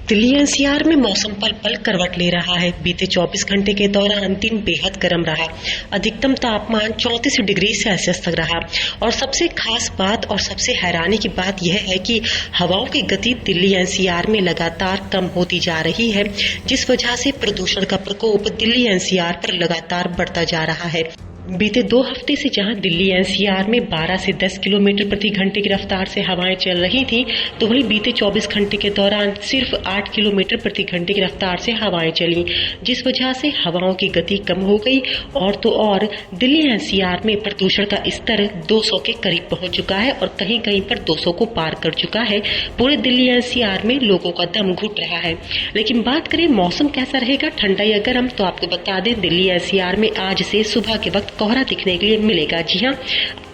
Delhi NCR में मौसम पल पल करवट ले रहा है। बीते 24 घंटे के दौरान दिन बेहद गर्म रहा। अधिकतम तापमान 34 डिग्री सेल्सियस तक रहा और सबसे खास बात और सबसे हैरानी की बात यह है कि हवाओं की गति दिल्ली एनसीआर में लगातार कम होती जा रही है, जिस वजह से प्रदूषण का प्रकोप दिल्ली एनसीआर पर लगातार बढ़ता जा रहा है। बीते 2 हफ्ते से जहां दिल्ली एनसीआर में 12 से 10 किलोमीटर प्रति घंटे की रफ्तार से हवाएं चल रही थीं, तो वहीं बीते 24 घंटे के दौरान सिर्फ 8 किलोमीटर प्रति घंटे की रफ्तार से हवाएं चली, जिस वजह से हवाओं की गति कम हो गई। और तो और दिल्ली एनसीआर में प्रदूषण का स्तर 200 के करीब पहुंच चुका है और कहीं कहीं पर 200 को पार कर चुका है। पूरे दिल्ली एनसीआर में लोगों का दम घुट रहा है। लेकिन बात करें मौसम कैसा रहेगा, ठंडा या गर्म, तो आपको बता दें दिल्ली एनसीआर में आज से सुबह के वक्त कोहरा दिखने के लिए मिलेगा। जी हाँ,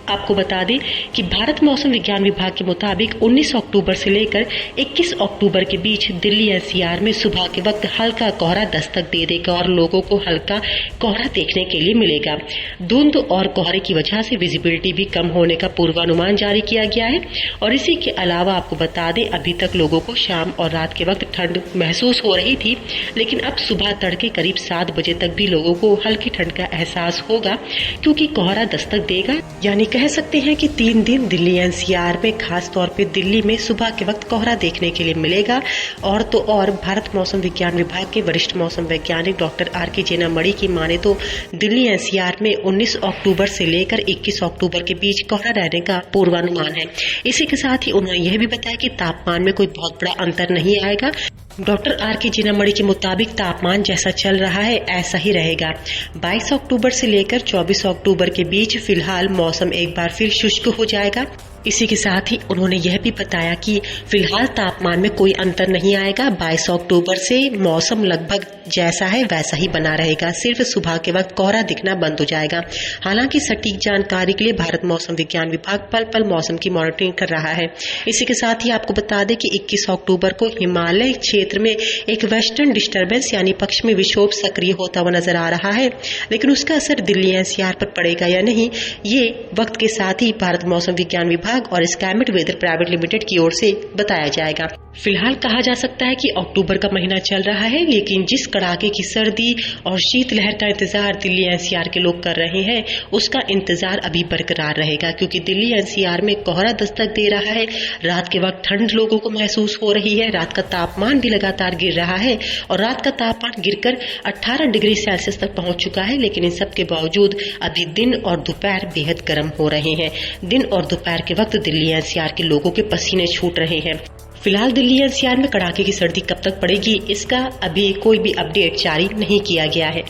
आपको बता दें कि भारत मौसम विज्ञान विभाग के मुताबिक 19 अक्टूबर से लेकर 21 अक्टूबर के बीच दिल्ली एनसीआर में सुबह के वक्त हल्का कोहरा दस्तक दे देगा और लोगों को हल्का कोहरा देखने के लिए मिलेगा। धुंध और कोहरे की वजह से विजिबिलिटी भी कम होने का पूर्वानुमान जारी किया गया है। और इसी के अलावा आपको बता दें अभी तक लोगों को शाम और रात के वक्त ठंड महसूस हो रही थी, लेकिन अब सुबह तड़के करीब 7 बजे तक भी लोगों को हल्की ठंड का एहसास होगा, क्योंकि कोहरा दस्तक देगा। यानी कह सकते हैं कि 3 दिन दिल्ली एनसीआर में खास तौर पे दिल्ली में सुबह के वक्त कोहरा देखने के लिए मिलेगा। और तो और भारत मौसम विज्ञान विभाग के वरिष्ठ मौसम वैज्ञानिक डॉक्टर आर.के. जेनामणि की माने तो दिल्ली एनसीआर में 19 अक्टूबर से लेकर 21 अक्टूबर के बीच कोहरा रहने का पूर्वानुमान है। इसी के साथ ही उन्होंने यह भी बताया कि तापमान में कोई बहुत बड़ा अंतर नहीं आएगा। Doctor R K. जेनामणि के मुताबिक तापमान जैसा चल रहा है ऐसा ही रहेगा। 22 अक्टूबर से लेकर 24 अक्टूबर के बीच फिलहाल मौसम एक बार फिर शुष्क हो जाएगा। इसी के साथ ही उन्होंने यह भी बताया कि फिलहाल तापमान में कोई अंतर नहीं आएगा। 22 अक्टूबर से मौसम लगभग जैसा है वैसा ही बना रहेगा, सिर्फ सुबह के वक्त कोहरा दिखना बंद हो जाएगा। हालांकि सटीक जानकारी के लिए भारत मौसम विज्ञान विभाग पल पल मौसम की मॉनिटरिंग कर रहा है। इसी के साथ ही आपको बता दें कि 21 अक्टूबर को हिमालय क्षेत्र में एक वेस्टर्न डिस्टर्बेंस यानी पश्चिमी विक्षोभ सक्रिय होता हुआ नजर आ रहा है, लेकिन उसका असर दिल्ली एनसीआर पर पड़ेगा या नहीं, ये वक्त के साथ ही भारत मौसम विज्ञान विभाग और स्काईमेट वेदर प्राइवेट लिमिटेड की ओर से बताया जाएगा। फिलहाल कहा जा सकता है कि अक्टूबर का महीना चल रहा है, लेकिन जिस कड़ाके की सर्दी और शीतलहर का इंतजार दिल्ली एनसीआर के लोग कर रहे हैं, उसका इंतजार अभी बरकरार रहेगा, क्योंकि दिल्ली एनसीआर में कोहरा दस्तक दे रहा है। रात के वक्त ठंड लोगों को महसूस हो रही है। रात का तापमान भी लगातार गिर रहा है और रात का तापमान गिरकर 18 डिग्री सेल्सियस तक पहुंच चुका है। लेकिन इन सब के बावजूद अभी दिन और दोपहर बेहद गर्म हो रहे हैं। दिन और दोपहर के वक्त दिल्ली एनसीआर के लोगों के पसीने छूट रहे हैं। फिलहाल दिल्ली एनसीआर में कड़ाके की सर्दी कब तक पड़ेगी, इसका अभी कोई भी अपडेट जारी नहीं किया गया है।